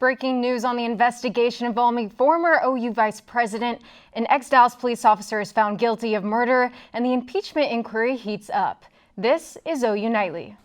Breaking news on the investigation involving former OU Vice President. An ex-Dallas police officer is found guilty of murder, and the impeachment inquiry heats up. This is OU Nightly.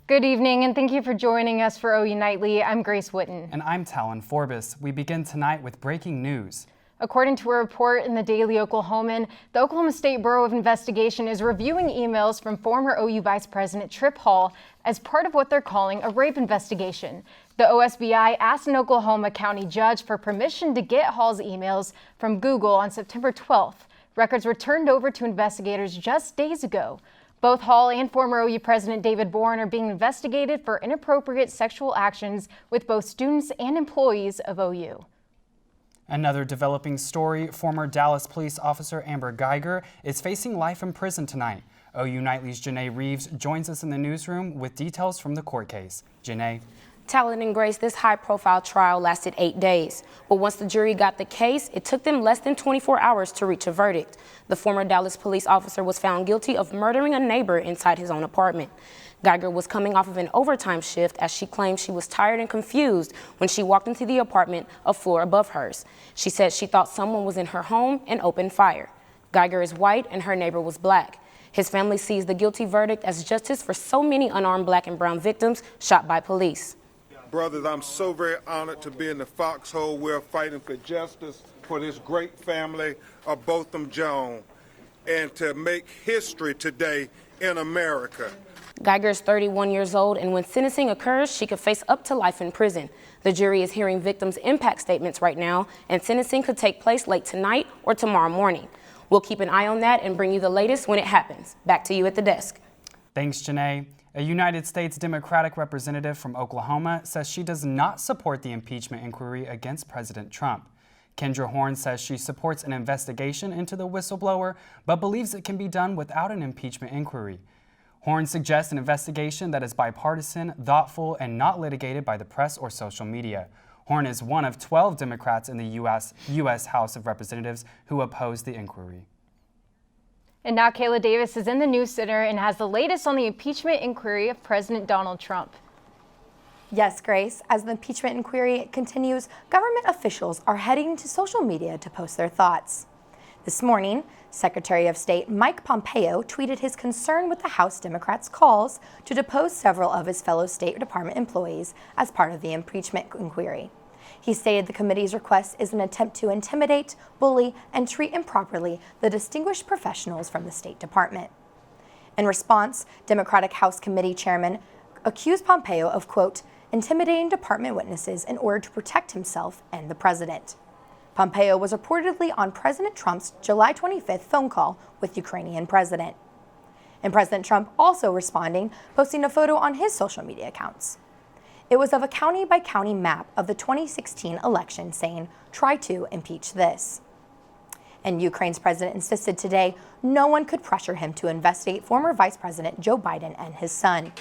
Good evening, and thank you for joining us for OU Nightly. I'm Grace Whitten. And I'm Talon Forbis. We begin tonight with breaking news. According to a report in the Daily Oklahoman, the Oklahoma State Bureau of Investigation is reviewing emails from former OU Vice President Trip Hall as part of what they're calling a rape investigation. The OSBI asked an Oklahoma County judge for permission to get Hall's emails from Google on September 12th. Records were turned over to investigators just days ago. Both Hall and former OU President David Bourne are being investigated for inappropriate sexual actions with both students and employees of OU. Another developing story, former Dallas police officer Amber Geiger is facing life in prison tonight. OU Nightly's Janae Reeves joins us in the newsroom with details from the court case. Janae. Talon and Grace, this high-profile trial lasted 8 days. But once the jury got the case, it took them less than 24 hours to reach a verdict. The former Dallas police officer was found guilty of murdering a neighbor inside his own apartment. Geiger was coming off of an overtime shift as she claimed she was tired and confused when she walked into the apartment a floor above hers. She said she thought someone was in her home and opened fire. Geiger is white and her neighbor was black. His family sees the guilty verdict as justice for so many unarmed black and brown victims shot by police. Brothers, I'm so very honored to be in the foxhole. We're fighting for justice for this great family of Botham Jones and to make history today in America. Geiger is 31 years old, and when sentencing occurs, she could face up to life in prison. The jury is hearing victims' impact statements right now, and sentencing could take place late tonight or tomorrow morning. We'll keep an eye on that and bring you the latest when it happens. Back to you at the desk. Thanks, Janae. A United States Democratic representative from Oklahoma says she does not support the impeachment inquiry against President Trump. Kendra Horn says she supports an investigation into the whistleblower, but believes it can be done without an impeachment inquiry. Horn suggests an investigation that is bipartisan, thoughtful, and not litigated by the press or social media. Horn is one of 12 Democrats in the U.S. House of Representatives who oppose the inquiry. And now Kayla Davis is in the news center and has the latest on the impeachment inquiry of President Donald Trump. Yes, Grace. As the impeachment inquiry continues, government officials are heading to social media to post their thoughts. This morning, Secretary of State Mike Pompeo tweeted his concern with the House Democrats' calls to depose several of his fellow State Department employees as part of the impeachment inquiry. He stated the committee's request is an attempt to intimidate, bully, and treat improperly the distinguished professionals from the State Department. In response, Democratic House Committee Chairman accused Pompeo of, quote, intimidating department witnesses in order to protect himself and the president. Pompeo was reportedly on President Trump's July 25th phone call with Ukrainian president. And President Trump also responding, posting a photo on his social media accounts. It was of a county-by-county map of the 2016 election saying, try to impeach this. And Ukraine's president insisted today no one could pressure him to investigate former Vice President Joe Biden and his son.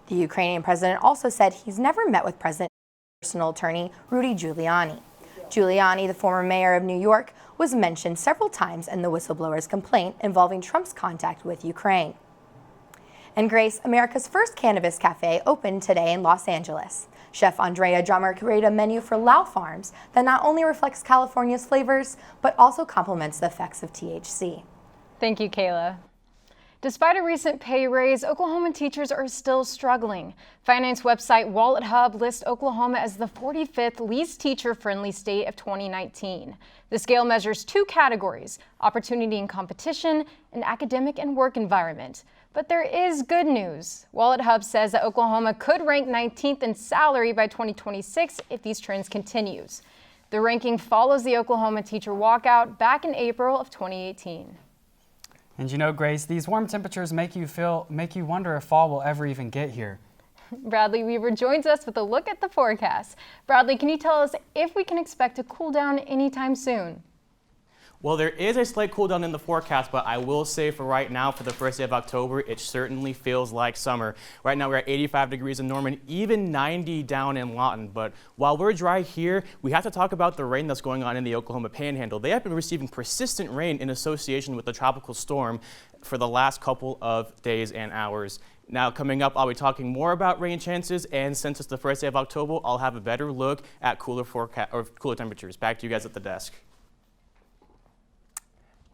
The Ukrainian president also said he's never met with President's personal attorney, Rudy Giuliani. Giuliani, the former mayor of New York, was mentioned several times in the whistleblower's complaint involving Trump's contact with Ukraine. And Grace, America's first cannabis cafe opened today in Los Angeles. Chef Andrea Drummer created a menu for Lau Farms that not only reflects California's flavors, but also complements the effects of THC. Thank you, Kayla. Despite a recent pay raise, Oklahoma teachers are still struggling. Finance website Wallet Hub lists Oklahoma as the 45th least teacher-friendly state of 2019. The scale measures two categories, opportunity and competition, and academic and work environment. But there is good news. Wallet Hub says that Oklahoma could rank 19th in salary by 2026 if these trends continues. The ranking follows the Oklahoma teacher walkout back in April of 2018. And you know, Grace, these warm temperatures make you wonder if fall will ever even get here. Bradley Weaver joins us with a look at the forecast. Bradley, can you tell us if we can expect a cool down anytime soon? Well, there is a slight cool down in the forecast, but I will say for right now, for the first day of October, it certainly feels like summer. Right now we're at 85 degrees in Norman, even 90 down in Lawton. But while we're dry here, we have to talk about the rain that's going on in the Oklahoma Panhandle. They have been receiving persistent rain in association with the tropical storm for the last couple of days and hours. Now, coming up, I'll be talking more about rain chances, and since it's the first day of October, I'll have a better look at cooler temperatures. Back to you guys at the desk.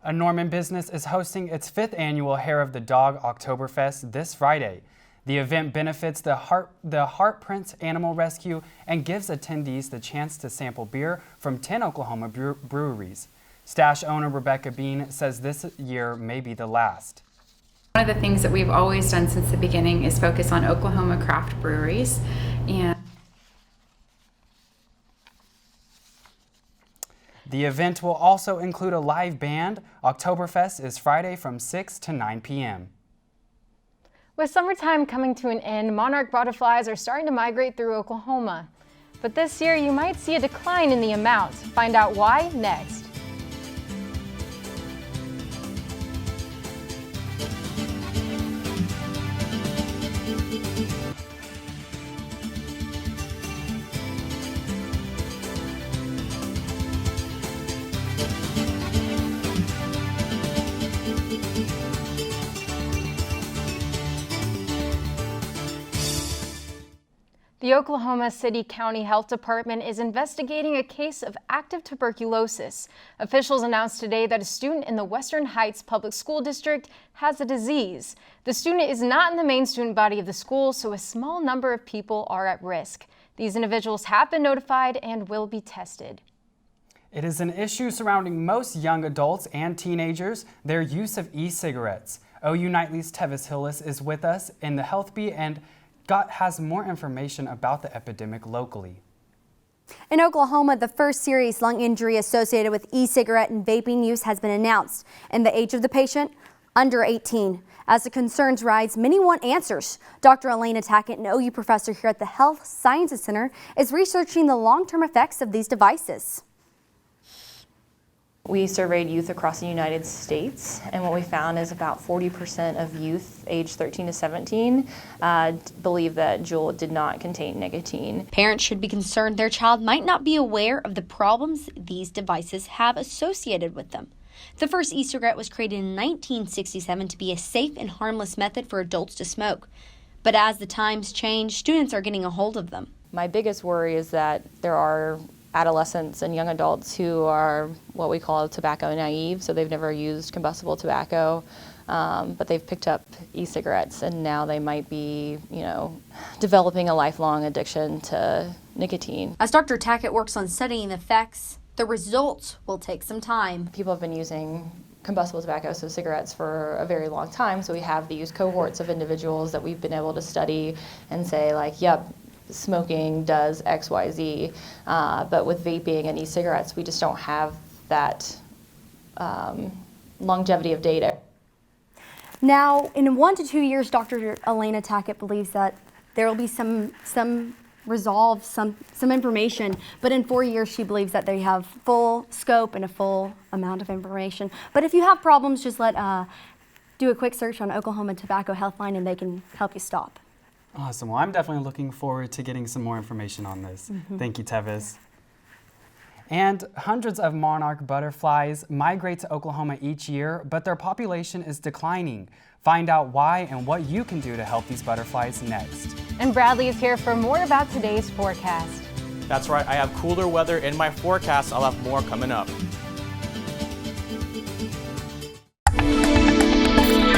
A Norman business is hosting its 5th annual Hair of the Dog Oktoberfest this Friday. The event benefits the Heart Prince Animal Rescue and gives attendees the chance to sample beer from 10 Oklahoma breweries. Stash owner Rebecca Bean says this year may be the last. One of the things that we've always done since the beginning is focus on Oklahoma craft breweries. And the event will also include a live band. Oktoberfest is Friday from 6 to 9 p.m. With summertime coming to an end, monarch butterflies are starting to migrate through Oklahoma. But this year, you might see a decline in the amount. Find out why next. The Oklahoma City County Health Department is investigating a case of active tuberculosis. Officials announced today that a student in the Western Heights Public School District has the disease. The student is not in the main student body of the school, so a small number of people are at risk. These individuals have been notified and will be tested. It is an issue surrounding most young adults and teenagers, their use of e-cigarettes. OU Nightly's Tevis Hillis is with us in the Health Beat and has more information about the epidemic locally. In Oklahoma, the first serious lung injury associated with e-cigarette and vaping use has been announced, and the age of the patient, under 18. As the concerns rise, many want answers. Dr. Elena Tackett, an OU professor here at the Health Sciences Center, is researching the long-term effects of these devices. We surveyed youth across the United States, and what we found is about 40% of youth aged 13 to 17 believe that Juul did not contain nicotine. Parents should be concerned their child might not be aware of the problems these devices have associated with them. The first e-cigarette was created in 1967 to be a safe and harmless method for adults to smoke. But as the times change, students are getting a hold of them. My biggest worry is that there are adolescents and young adults who are what we call tobacco naive, so they've never used combustible tobacco, but they've picked up e-cigarettes, and now they might be, developing a lifelong addiction to nicotine. As Dr. Tackett works on studying the effects, the results will take some time. People have been using combustible tobacco, so cigarettes, for a very long time, so we have these cohorts of individuals that we've been able to study and say, like, yep, smoking does X, Y, Z, but with vaping and e-cigarettes, we just don't have that longevity of data. Now, in 1 to 2 years, Dr. Elena Tackett believes that there will be some resolve, some information, but in 4 years, she believes that they have full scope and a full amount of information. But if you have problems, just do a quick search on Oklahoma Tobacco Healthline and they can help you stop. Awesome. Well, I'm definitely looking forward to getting some more information on this. Thank you, Tevis. And hundreds of monarch butterflies migrate to Oklahoma each year, but their population is declining. Find out why and what you can do to help these butterflies next. And Bradley is here for more about today's forecast. That's right, I have cooler weather in my forecast. I'll have more coming up.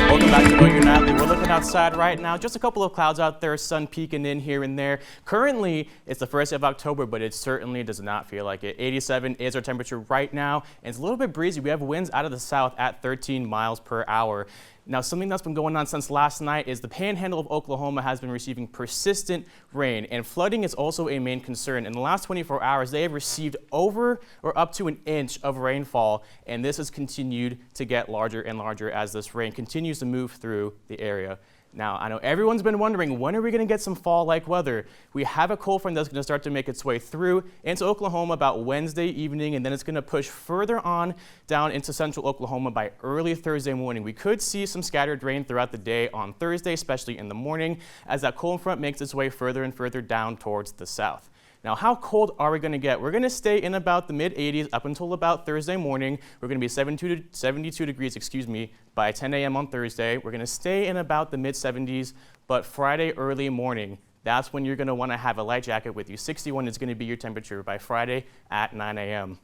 Welcome back to OU Nightly. We're looking outside right now. Just a couple of clouds out there, sun peeking in here and there. Currently, it's the first day of October, but it certainly does not feel like it. 87 is our temperature right now, and it's a little bit breezy. We have winds out of the south at 13 miles per hour. Now, something that's been going on since last night is the panhandle of Oklahoma has been receiving persistent rain, and flooding is also a main concern. In the last 24 hours, they have received over or up to an inch of rainfall, and this has continued to get larger and larger as this rain continues to move through the area. Now, I know everyone's been wondering, when are we going to get some fall-like weather? We have a cold front that's going to start to make its way through into Oklahoma about Wednesday evening, and then it's going to push further on down into central Oklahoma by early Thursday morning. We could see some scattered rain throughout the day on Thursday, especially in the morning, as that cold front makes its way further and further down towards the south. Now, how cold are we going to get? We're going to stay in about the mid-80s up until about Thursday morning. We're going to be 72 degrees, by 10 a.m. on Thursday. We're going to stay in about the mid-70s, but Friday early morning, that's when you're going to want to have a light jacket with you. 61 is going to be your temperature by Friday at 9 a.m.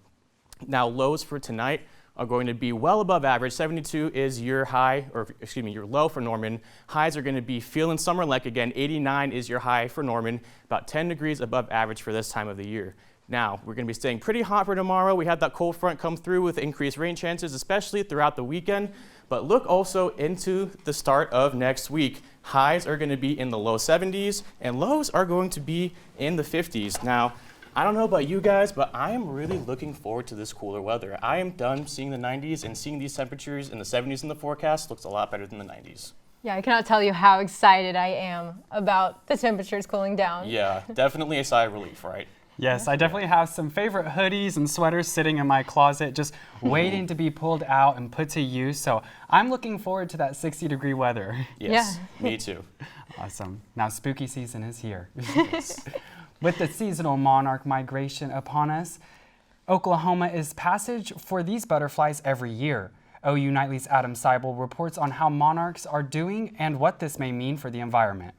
Now, lows for tonight are going to be well above average. 72 is your high, your low for Norman. Highs are going to be feeling summer-like again. 89 is your high for Norman, about 10 degrees above average for this time of the year. Now, we're going to be staying pretty hot for tomorrow. We had that cold front come through with increased rain chances, especially throughout the weekend. But look also into the start of next week. Highs are going to be in the low 70s, and lows are going to be in the 50s. Now, I don't know about you guys, but I am really looking forward to this cooler weather. I am done seeing the 90s, and seeing these temperatures in the 70s in the forecast looks a lot better than the 90s. Yeah, I cannot tell you how excited I am about the temperatures cooling down. Yeah, definitely a sigh of relief, right? Yes, I definitely have some favorite hoodies and sweaters sitting in my closet, just waiting to be pulled out and put to use. So I'm looking forward to that 60-degree weather. Yes, me too. Awesome. Now spooky season is here. With the seasonal monarch migration upon us, Oklahoma is passage for these butterflies every year. OU Nightly's Adam Seibel reports on how monarchs are doing and what this may mean for the environment.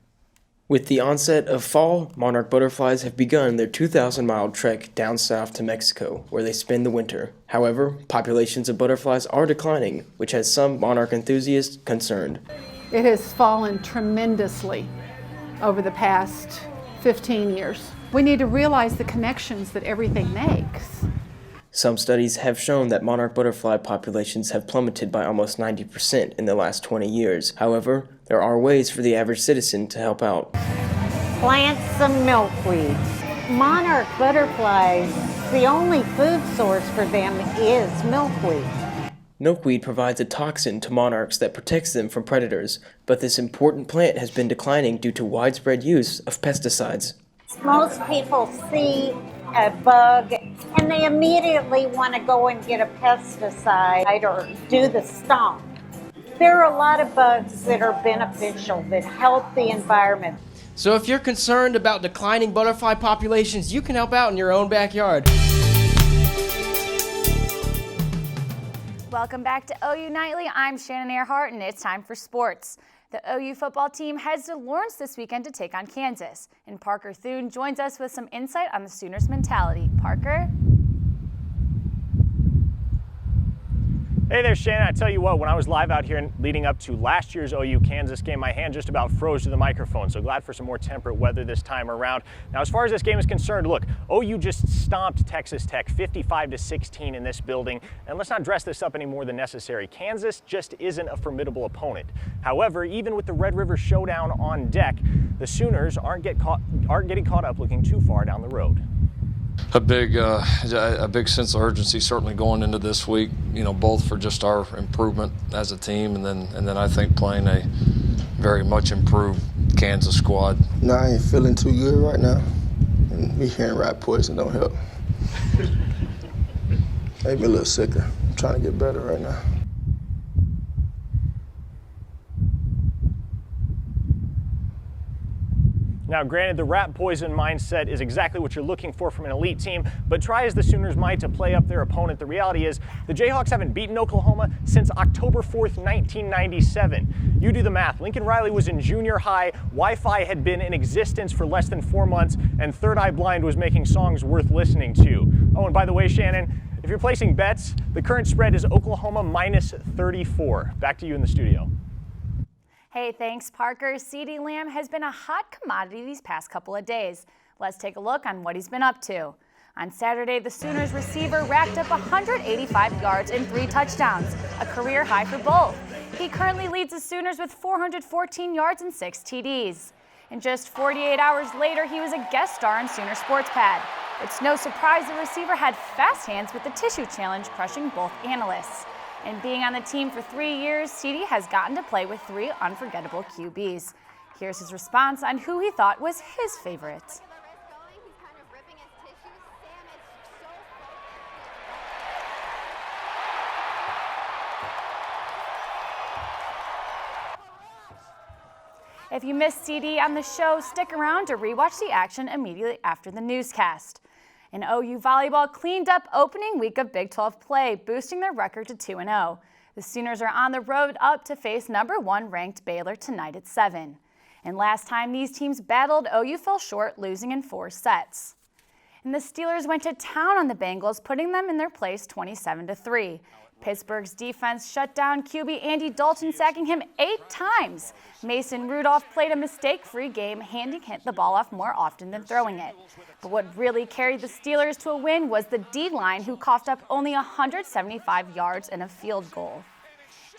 With the onset of fall, monarch butterflies have begun their 2,000-mile trek down south to Mexico, where they spend the winter. However, populations of butterflies are declining, which has some monarch enthusiasts concerned. It has fallen tremendously over the past 15 years. We need to realize the connections that everything makes. Some studies have shown that monarch butterfly populations have plummeted by almost 90% in the last 20 years. However, there are ways for the average citizen to help out. Plant some milkweed. Monarch butterflies, the only food source for them is milkweed. Milkweed provides a toxin to monarchs that protects them from predators, but this important plant has been declining due to widespread use of pesticides. Most people see a bug and they immediately want to go and get a pesticide or do the stomp. There are a lot of bugs that are beneficial, that help the environment. So if you're concerned about declining butterfly populations, you can help out in your own backyard. Welcome back to OU Nightly. I'm Shannon Ehrhardt, and it's time for sports. The OU football team heads to Lawrence this weekend to take on Kansas. And Parker Thune joins us with some insight on the Sooners' mentality. Parker? Hey there, Shannon. I tell you what, when I was live out here leading up to last year's OU-Kansas game, my hand just about froze to the microphone, so glad for some more temperate weather this time around. Now, as far as this game is concerned, look, OU just stomped Texas Tech 55-16 in this building, and let's not dress this up any more than necessary. Kansas just isn't a formidable opponent. However, even with the Red River Showdown on deck, the Sooners aren't getting caught up looking too far down the road. A big sense of urgency certainly going into this week, both for just our improvement as a team and then I think playing a very much improved Kansas squad. No, I ain't feeling too good right now, and me hearing rat poison don't help. Made me a little sicker. I'm trying to get better right now. Now, granted, the rat poison mindset is exactly what you're looking for from an elite team, but try as the Sooners might to play up their opponent, the reality is the Jayhawks haven't beaten Oklahoma since October 4th, 1997. You do the math. Lincoln Riley was in junior high, Wi-Fi had been in existence for less than 4 months, and Third Eye Blind was making songs worth listening to. Oh, and by the way, Shannon, if you're placing bets, the current spread is Oklahoma minus 34. Back to you in the studio. Hey, thanks, Parker. CeeDee Lamb has been a hot commodity these past couple of days. Let's take a look on what he's been up to. On Saturday, the Sooners receiver racked up 185 yards and 3 touchdowns, a career high for both. He currently leads the Sooners with 414 yards and 6 TDs. And just 48 hours later, he was a guest star on Sooner Sports Pad. It's no surprise the receiver had fast hands with the tissue challenge, crushing both analysts. And being on the team for 3 years, CD has gotten to play with 3 unforgettable QBs. Here's his response on who he thought was his favorite. If you missed CD on the show, stick around to rewatch the action immediately after the newscast. And OU volleyball cleaned up opening week of Big 12 play, boosting their record to 2-0. The Sooners are on the road up to face number 1 ranked Baylor tonight at 7. And last time these teams battled, OU fell short, losing in 4 sets. And the Steelers went to town on the Bengals, putting them in their place 27-3. Pittsburgh's defense shut down QB Andy Dalton, sacking him 8 times. Mason Rudolph played a mistake-free game, handing the ball off more often than throwing it. But what really carried the Steelers to a win was the D-line, who coughed up only 175 yards and a field goal.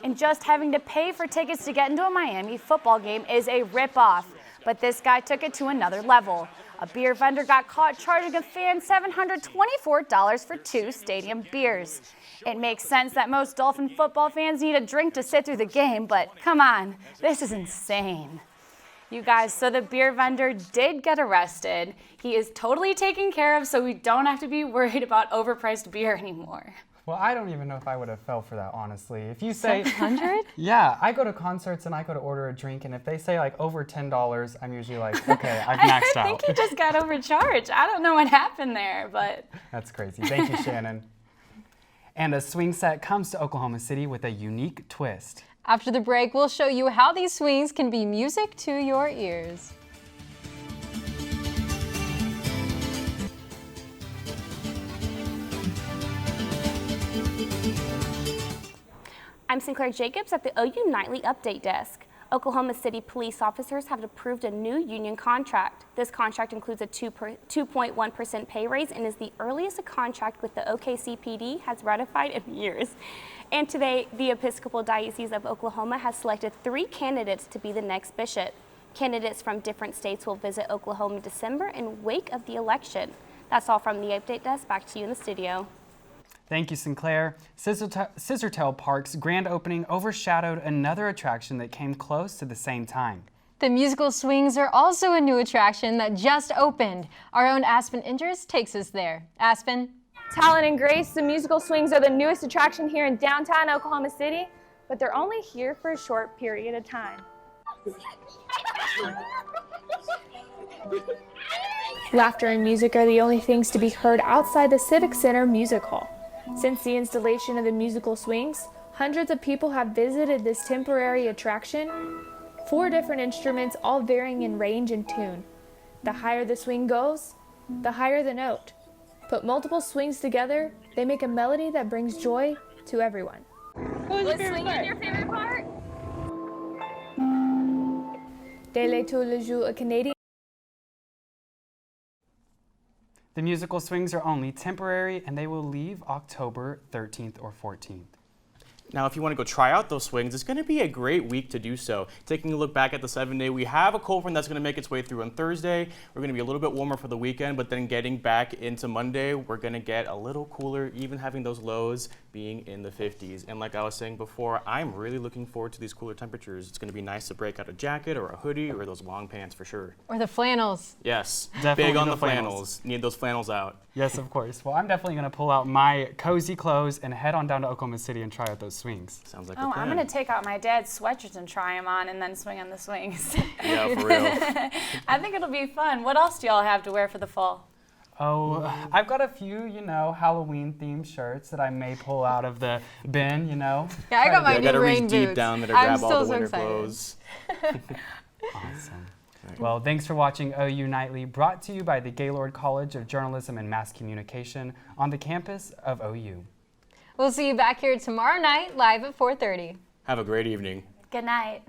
And just having to pay for tickets to get into a Miami football game is a ripoff. But this guy took it to another level. A beer vendor got caught charging a fan $724 for 2 stadium beers. It makes sense that most Dolphin football fans need a drink to sit through the game, but come on, this is insane. You guys, so the beer vendor did get arrested. He is totally taken care of, so we don't have to be worried about overpriced beer anymore. Well, I don't even know if I would have fell for that, honestly. If you say 700? Yeah, I go to concerts and I go to order a drink, and if they say like over $10, I'm usually like, okay, I've maxed out. I think he just got overcharged. I don't know what happened there, but. That's crazy. Thank you, Shannon. And a swing set comes to Oklahoma City with a unique twist. After the break, we'll show you how these swings can be music to your ears. I'm Sinclaire Jacobs at the OU Nightly Update Desk. Oklahoma City police officers have approved a new union contract. This contract includes a 2.1% pay raise and is the earliest a contract with the OKCPD has ratified in years. And today, the Episcopal Diocese of Oklahoma has selected 3 candidates to be the next bishop. Candidates from different states will visit Oklahoma in December in wake of the election. That's all from the Update Desk. Back to you in the studio. Thank you, Sinclaire. Scissortail Park's grand opening overshadowed another attraction that came close to the same time. The musical swings are also a new attraction that just opened. Our own Aspen Endriss takes us there. Aspen? Talon and Grace, the musical swings are the newest attraction here in downtown Oklahoma City, but they're only here for a short period of time. Laughter and music are the only things to be heard outside the Civic Center Music Hall. Since the installation of the musical swings, hundreds of people have visited this temporary attraction. 4 different instruments, all varying in range and tune. The higher the swing goes, the higher the note. Put multiple swings together, they make a melody that brings joy to everyone. Was swinging your favorite part? Dele tout le jour, a Canadian. The musical swings are only temporary, and they will leave October 13th or 14th. Now, if you want to go try out those swings, it's going to be a great week to do so. Taking a look back at the 7-day, we have a cold front that's going to make its way through on Thursday. We're going to be a little bit warmer for the weekend, but then getting back into Monday, we're going to get a little cooler, even having those lows being in the 50s. And like I was saying before, I'm really looking forward to these cooler temperatures. It's going to be nice to break out a jacket or a hoodie or those long pants for sure. Or the flannels. Yes, Definitely big on the flannels. Need those flannels out. Yes, of course. Well, I'm definitely going to pull out my cozy clothes and head on down to Oklahoma City and try out those swings. Sounds like Oh, I'm going to take out my dad's sweatshirts and try them on and then swing on the swings. Yeah, for real. I think it'll be fun. What else do y'all have to wear for the fall? Oh, I've got a few, Halloween-themed shirts that I may pull out of the bin, Yeah, I got my new rain boots. Deep down there to grab all the winter excited. clothes. Awesome. Well, thanks for watching OU Nightly, brought to you by the Gaylord College of Journalism and Mass Communication on the campus of OU. We'll see you back here tomorrow night, live at 4:30. Have a great evening. Good night.